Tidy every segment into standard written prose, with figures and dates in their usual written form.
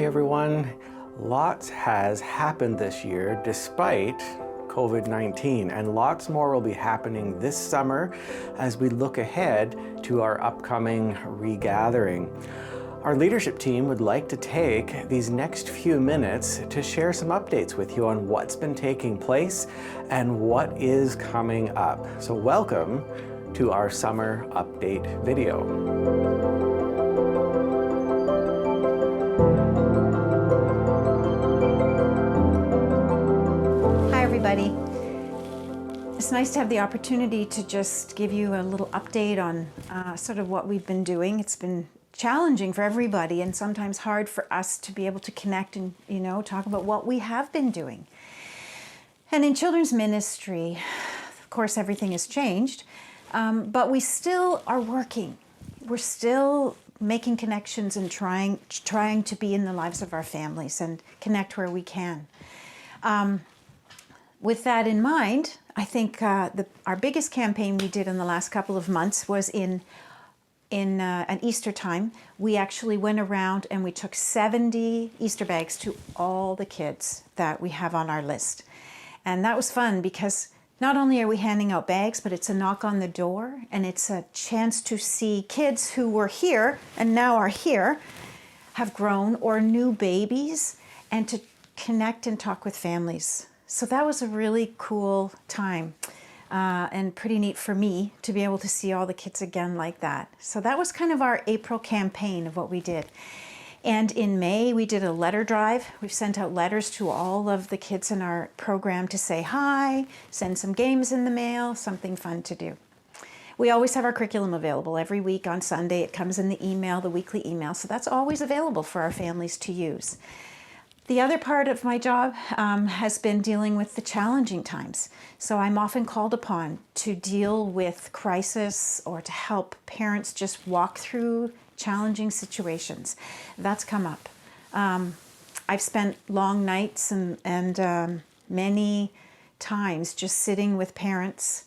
everyone. Lots has happened this year despite COVID-19, and lots more will be happening this summer as we look ahead to our upcoming regathering. Our leadership team would like to take these next few minutes to share some updates with you on what's been taking place and what is coming up. So welcome to our summer update video. It's nice to have the opportunity to just give you a little update on sort of what we've been doing. It's been challenging for everybody and sometimes hard for us to be able to connect and, talk about what we have been doing. And in children's ministry, of course, everything has changed, but we still are working. We're still making connections and trying to be in the lives of our families and connect where we can. With that in mind, I think our biggest campaign we did in the last couple of months was in an Easter time. We actually went around and we took 70 Easter bags to all the kids that we have on our list. And that was fun because not only are we handing out bags, but it's a knock on the door and it's a chance to see kids who were here and now are here, have grown, or new babies, and to connect and talk with families. So that was a really cool time and pretty neat for me to be able to see all the kids again like that. So that was kind of our April campaign of what we did. And in May, we did a letter drive. We've sent out letters to all of the kids in our program to say hi, send some games in the mail, something fun to do. We always have our curriculum available. Every week on Sunday, it comes in the email, the weekly email. So that's always available for our families to use. The other part of my job has been dealing with the challenging times. So I'm often called upon to deal with crisis or to help parents just walk through challenging situations. That's come up. I've spent long nights and many times just sitting with parents,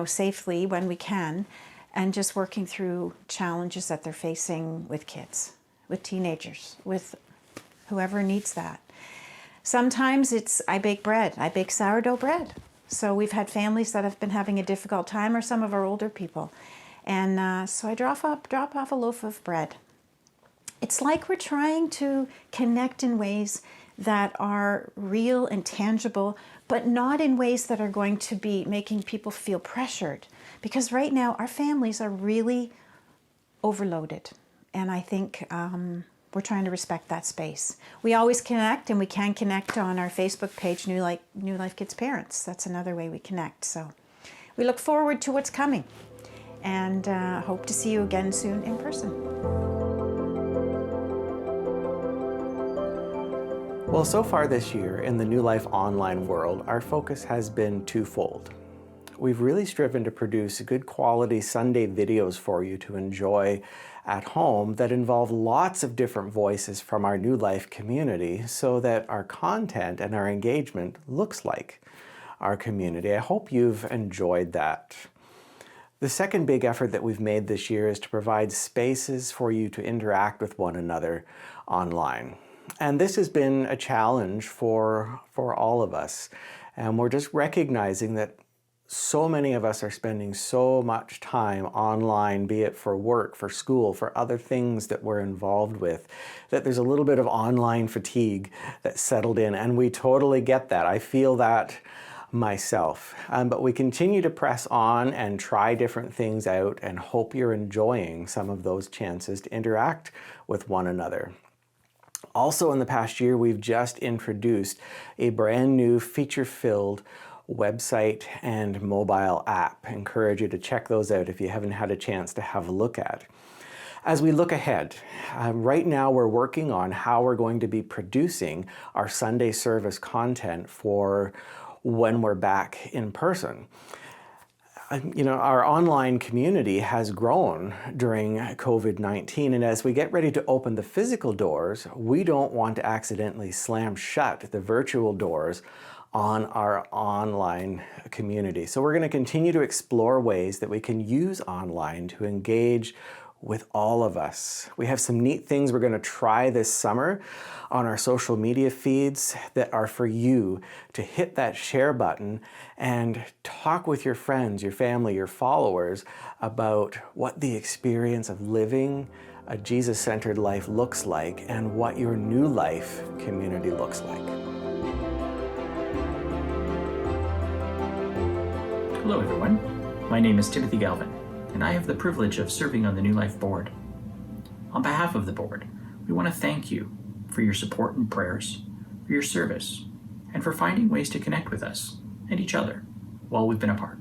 safely when we can, and just working through challenges that they're facing with kids, with teenagers, with whoever needs that. Sometimes I bake bread. I bake sourdough bread. So we've had families that have been having a difficult time, or some of our older people. And so I drop off a loaf of bread. It's like we're trying to connect in ways that are real and tangible, but not in ways that are going to be making people feel pressured. Because right now, our families are really overloaded. And I think we're trying to respect that space. We always connect, and we can connect on our Facebook page, New Life Kids Parents. That's another way we connect. So we look forward to what's coming, and hope to see you again soon in person. Well, so far this year in the New Life online world, our focus has been twofold. We've really striven to produce good quality Sunday videos for you to enjoy at home that involve lots of different voices from our New Life community so that our content and our engagement looks like our community. I hope you've enjoyed that. The second big effort that we've made this year is to provide spaces for you to interact with one another online. And this has been a challenge for all of us. And we're just recognizing that so many of us are spending so much time online, be it for work, for school, for other things that we're involved with, that there's a little bit of online fatigue that's settled in, and we totally get that. I feel that myself. But we continue to press on and try different things out and hope you're enjoying some of those chances to interact with one another. Also in the past year, we've just introduced a brand new feature-filled website and mobile app. I encourage you to check those out if you haven't had a chance to have a look at. As we look ahead, right now we're working on how we're going to be producing our Sunday service content for when we're back in person. Our online community has grown during COVID-19, and as we get ready to open the physical doors, we don't want to accidentally slam shut the virtual doors on our online community. So we're going to continue to explore ways that we can use online to engage with all of us. We have some neat things we're going to try this summer on our social media feeds that are for you to hit that share button and talk with your friends, your family, your followers about what the experience of living a Jesus-centered life looks like and what your new life community looks like. Hello everyone, my name is Timothy Galvin, and I have the privilege of serving on the New Life Board. On behalf of the board, we want to thank you for your support and prayers, for your service, and for finding ways to connect with us and each other while we've been apart.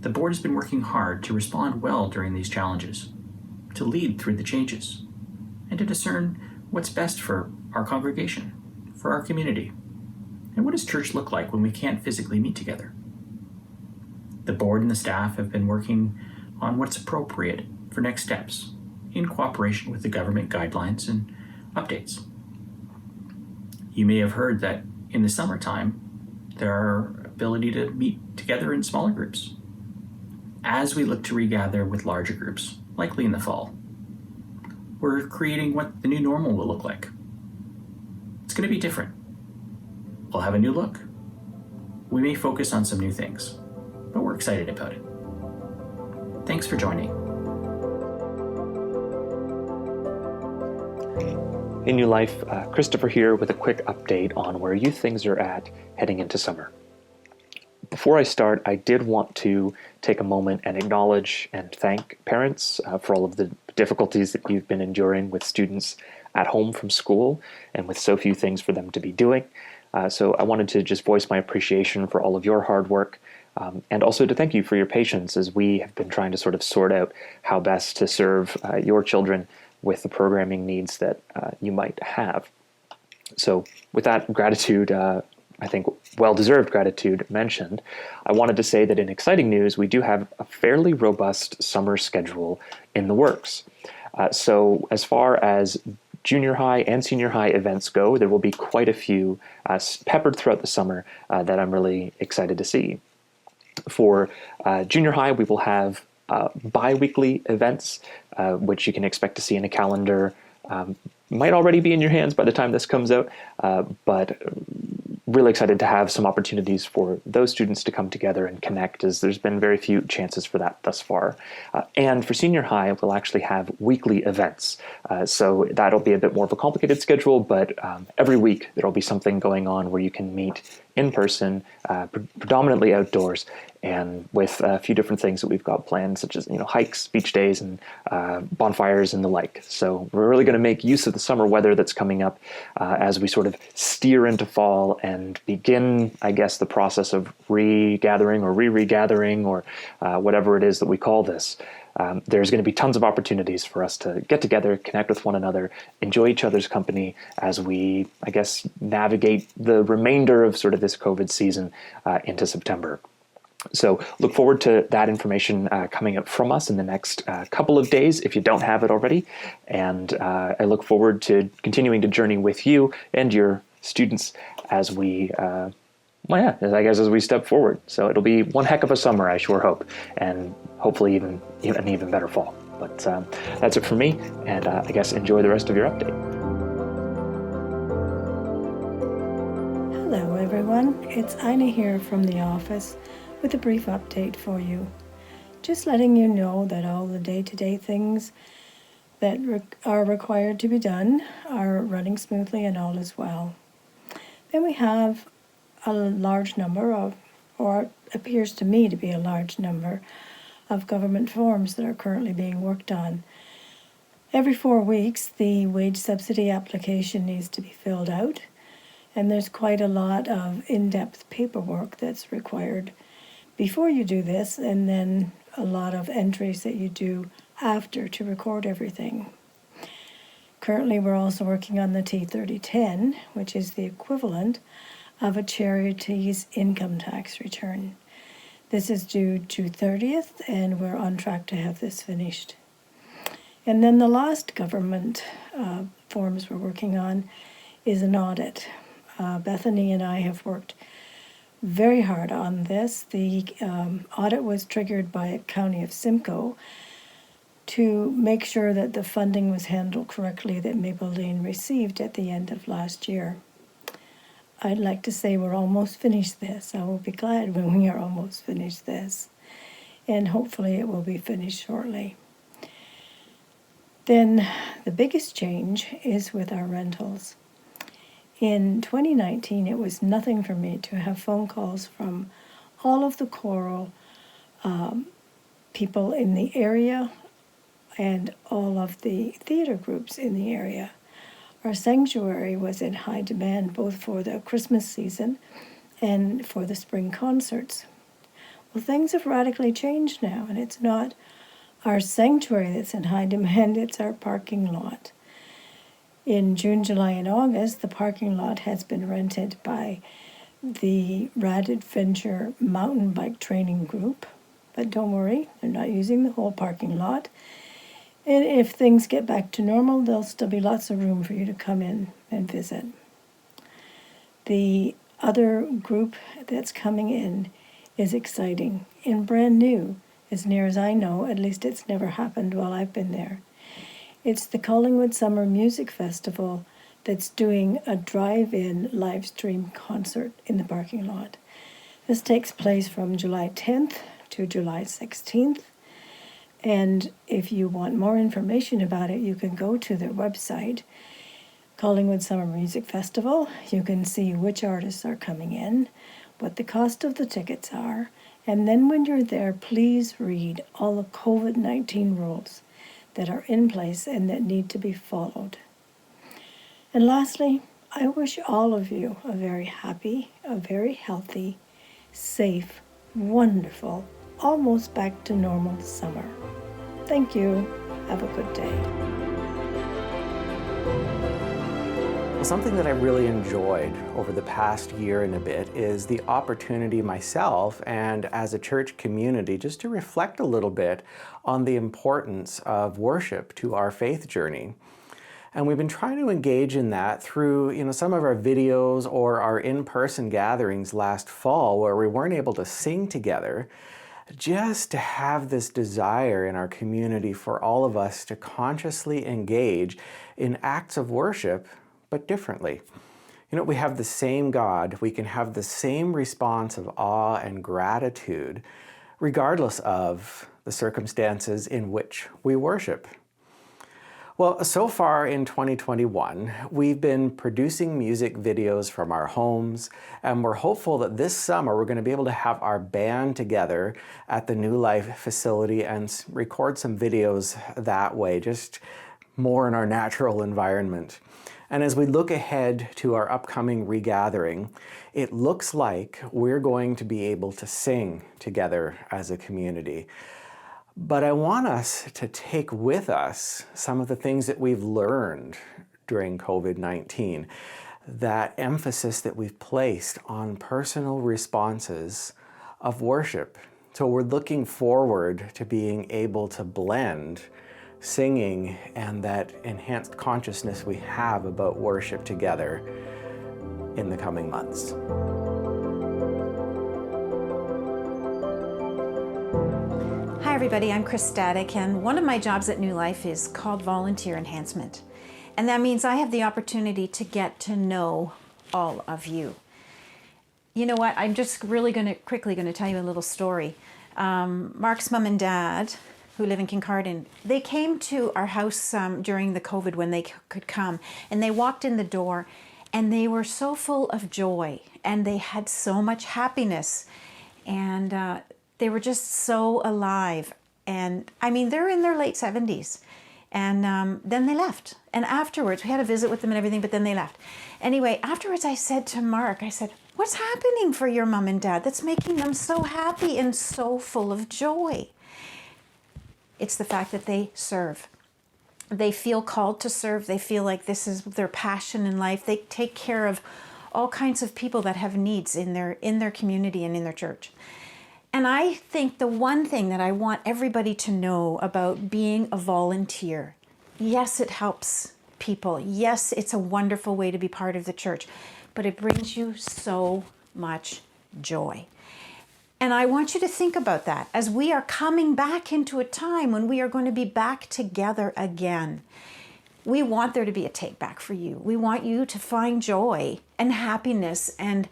The board has been working hard to respond well during these challenges, to lead through the changes, and to discern what's best for our congregation, for our community, and what does church look like when we can't physically meet together. The board and the staff have been working on what's appropriate for next steps in cooperation with the government guidelines and updates. You may have heard that in the summertime, there are ability to meet together in smaller groups. As we look to regather with larger groups, likely in the fall, we're creating what the new normal will look like. It's going to be different. We'll have a new look. We may focus on some new things, but we're excited about it. Thanks for joining. In New Life, Christopher here with a quick update on where youth things are at heading into summer. Before I start, I did want to take a moment and acknowledge and thank parents for all of the difficulties that you've been enduring with students at home from school and with so few things for them to be doing. So I wanted to just voice my appreciation for all of your hard work. And also to thank you for your patience as we have been trying to sort of sort out how best to serve your children with the programming needs that you might have. So with that gratitude, I think well-deserved gratitude mentioned, I wanted to say that in exciting news, we do have a fairly robust summer schedule in the works. So as far as junior high and senior high events go, there will be quite a few peppered throughout the summer that I'm really excited to see. For junior high, we will have bi-weekly events, which you can expect to see in a calendar. Might already be in your hands by the time this comes out, but really excited to have some opportunities for those students to come together and connect, as there's been very few chances for that thus far. And for senior high, we'll actually have weekly events. So that'll be a bit more of a complicated schedule, but every week there'll be something going on where you can meet in person, predominantly outdoors, and with a few different things that we've got planned, such as hikes, beach days, and bonfires and the like. So we're really going to make use of the summer weather that's coming up as we sort of steer into fall and begin, I guess, the process of regathering or re-regathering or whatever it is that we call this. There's going to be tons of opportunities for us to get together, connect with one another, enjoy each other's company as we, I guess, navigate the remainder of sort of this COVID season into September. So look forward to that information coming up from us in the next couple of days if you don't have it already. And I look forward to continuing to journey with you and your students as we as we step forward. So it'll be one heck of a summer, I sure hope, and hopefully an even better fall. But that's it from me, and I guess enjoy the rest of your update. Hello everyone, it's Ina here from the office with a brief update for you. Just letting you know that all the day-to-day things that are required to be done are running smoothly and all is well. Then we have a large number of, or appears to me to be a large number, of government forms that are currently being worked on. Every 4 weeks, the wage subsidy application needs to be filled out, and there's quite a lot of in-depth paperwork that's required before you do this, and then a lot of entries that you do after to record everything. Currently, we're also working on the T3010, which is the equivalent of a charity's income tax return. This is due June 30th, and we're on track to have this finished. And then the last government forms we're working on is an audit. Bethany and I have worked very hard on this. The audit was triggered by a county of Simcoe to make sure that the funding was handled correctly that Maple Lane received at the end of last year. I'd like to say we're almost finished this. I will be glad when we are almost finished this, and hopefully it will be finished shortly. Then the biggest change is with our rentals. In 2019, it was nothing for me to have phone calls from all of the choral people in the area and all of the theater groups in the area. Our sanctuary was in high demand both for the Christmas season and for the spring concerts. Well, things have radically changed now, and it's not our sanctuary that's in high demand, it's our parking lot. In June, July, and August, the parking lot has been rented by the Rad Adventure mountain bike training group. But don't worry, they're not using the whole parking lot. And if things get back to normal, there'll still be lots of room for you to come in and visit. The other group that's coming in is exciting and brand new. As near as I know, at least it's never happened while I've been there. It's the Collingwood Summer Music Festival that's doing a drive-in live stream concert in the parking lot. This takes place from July 10th to July 16th. And if you want more information about it, you can go to their website, Collingwood Summer Music Festival. You can see which artists are coming in, what the cost of the tickets are, and then when you're there, please read all the COVID-19 rules that are in place and that need to be followed. And lastly, I wish all of you a very happy, a very healthy, safe, wonderful, almost back to normal summer. Thank you. Have a good day. Well, something that I really enjoyed over the past year and a bit is the opportunity myself and as a church community just to reflect a little bit on the importance of worship to our faith journey. And we've been trying to engage in that through, some of our videos or our in-person gatherings last fall where we weren't able to sing together, just to have this desire in our community for all of us to consciously engage in acts of worship, but differently. We have the same God. We can have the same response of awe and gratitude, regardless of the circumstances in which we worship. Well, so far in 2021, we've been producing music videos from our homes, and we're hopeful that this summer we're going to be able to have our band together at the New Life facility and record some videos that way, just more in our natural environment. And as we look ahead to our upcoming regathering, it looks like we're going to be able to sing together as a community. But I want us to take with us some of the things that we've learned during COVID-19, that emphasis that we've placed on personal responses of worship. So we're looking forward to being able to blend singing and that enhanced consciousness we have about worship together in the coming months. Hi everybody, I'm Chris Static, and one of my jobs at New Life is called Volunteer Enhancement. And that means I have the opportunity to get to know all of you. You know what, I'm just really quickly going to tell you a little story. Mark's mom and dad, who live in Kincardine, they came to our house during the COVID when they could come, and they walked in the door and they were so full of joy and they had so much happiness, and they were just so alive. And I mean, they're in their late 70s. And then they left. And afterwards, we had a visit with them and everything, but then they left. Anyway, afterwards I said to Mark, I said, what's happening for your mom and dad that's making them so happy and so full of joy? It's the fact that they serve. They feel called to serve. They feel like this is their passion in life. They take care of all kinds of people that have needs in their community and in their church. And I think the one thing that I want everybody to know about being a volunteer, yes, it helps people. Yes, it's a wonderful way to be part of the church, but it brings you so much joy. And I want you to think about that as we are coming back into a time when we are going to be back together again. We want there to be a take back for you. We want you to find joy and happiness and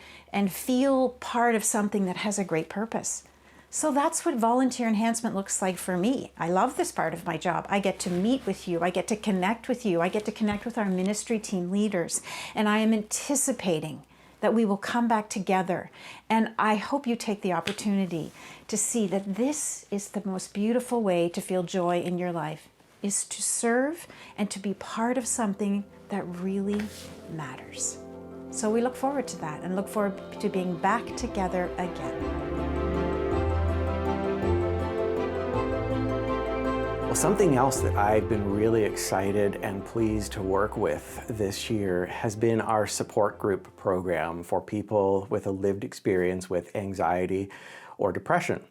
feel part of something that has a great purpose. So that's what volunteer enhancement looks like for me. I love this part of my job. I get to meet with you. I get to connect with you. I get to connect with our ministry team leaders. And I am anticipating that we will come back together. And I hope you take the opportunity to see that this is the most beautiful way to feel joy in your life, is to serve and to be part of something that really matters. So we look forward to that and look forward to being back together again. Well, something else that I've been really excited and pleased to work with this year has been our support group program for people with a lived experience with anxiety or depression.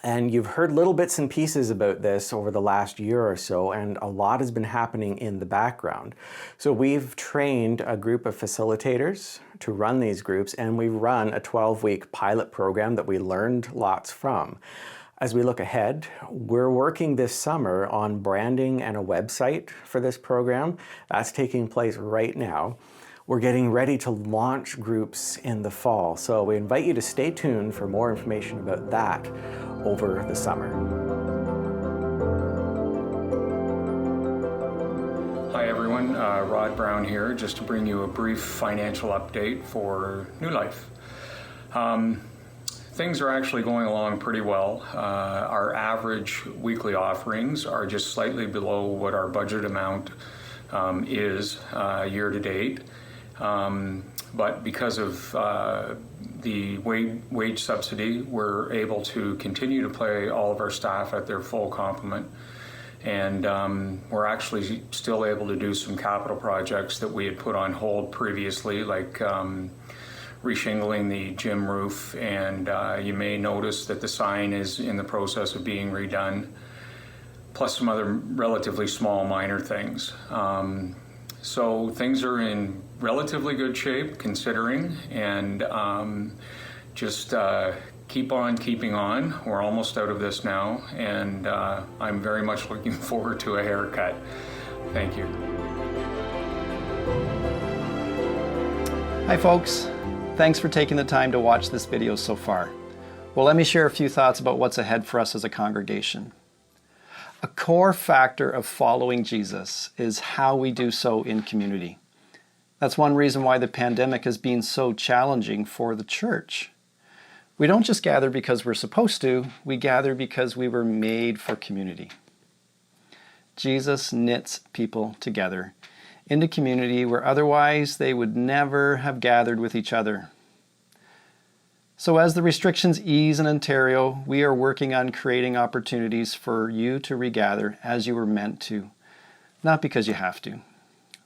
And you've heard little bits and pieces about this over the last year or so, and a lot has been happening in the background. So we've trained a group of facilitators to run these groups, and we've run a 12-week pilot program that we learned lots from. As we look ahead, we're working this summer on branding and a website for this program. That's taking place right now. We're getting ready to launch groups in the fall, so we invite you to stay tuned for more information about that over the summer. Hi everyone, Rod Brown here, just to bring you a brief financial update for New Life. Things are actually going along pretty well. Our average weekly offerings are just slightly below what our budget amount is year to date. But because of the wage subsidy, we're able to continue to pay all of our staff at their full complement. And we're actually still able to do some capital projects that we had put on hold previously, like reshingling the gym roof, and you may notice that the sign is in the process of being redone, plus some other relatively small minor things. So things are in relatively good shape considering, and just keep on keeping on. We're almost out of this now, and I'm very much looking forward to a haircut. Thank you. Hi folks. Thanks for taking the time to watch this video so far. Well, let me share a few thoughts about what's ahead for us as a congregation. A core factor of following Jesus is how we do so in community. That's one reason why the pandemic has been so challenging for the church. We don't just gather because we're supposed to, we gather because we were made for community. Jesus knits people together into community where otherwise they would never have gathered with each other. So as the restrictions ease in Ontario, we are working on creating opportunities for you to regather as you were meant to, not because you have to.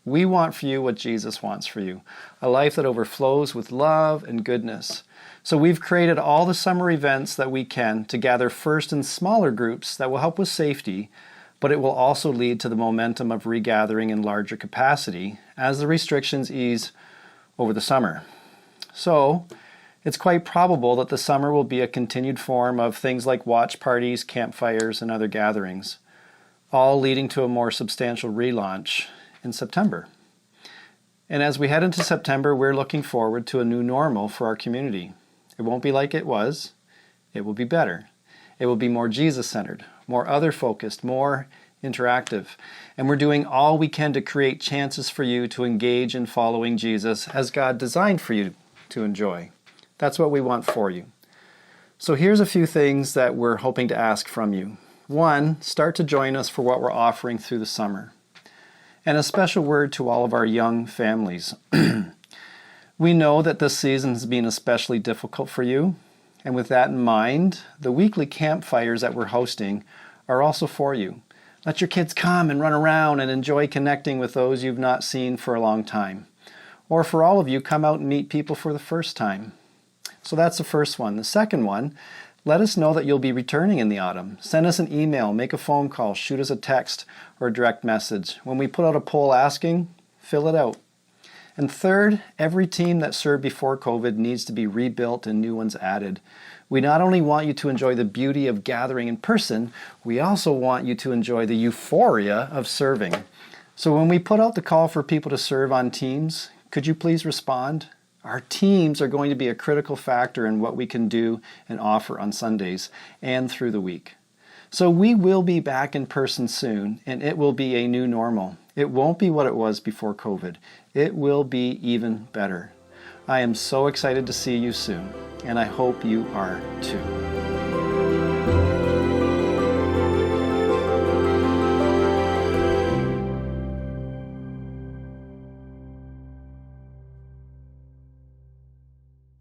We want for you what Jesus wants for you, a life that overflows with love and goodness. So we've created all the summer events that we can to gather first in smaller groups that will help with safety, but it will also lead to the momentum of regathering in larger capacity as the restrictions ease over the summer. So it's quite probable that the summer will be a continued form of things like watch parties, campfires, and other gatherings, all leading to a more substantial relaunch in September. And as we head into September, we're looking forward to a new normal for our community. It won't be like it was. It will be better. It will be more Jesus-centered, more other-focused, more interactive. And we're doing all we can to create chances for you to engage in following Jesus as God designed for you to enjoy. That's what we want for you. So here's a few things that we're hoping to ask from you. One, start to join us for what we're offering through the summer. And a special word to all of our young families. We know that this season has been especially difficult for you. And with that in mind, the weekly campfires that we're hosting are also for you. Let your kids come and run around and enjoy connecting with those you've not seen for a long time. Or for all of you, come out and meet people for the first time. So that's the first one. The second one, let us know that you'll be returning in the autumn. Send us an email, make a phone call, shoot us a text or a direct message. When we put out a poll asking, fill it out. And third, every team that served before COVID needs to be rebuilt and new ones added. We not only want you to enjoy the beauty of gathering in person, we also want you to enjoy the euphoria of serving. So when we put out the call for people to serve on teams, could you please respond? Our teams are going to be a critical factor in what we can do and offer on Sundays and through the week. So we will be back in person soon, and it will be a new normal. It won't be what it was before COVID. It will be even better. I am so excited to see you soon, and I hope you are too.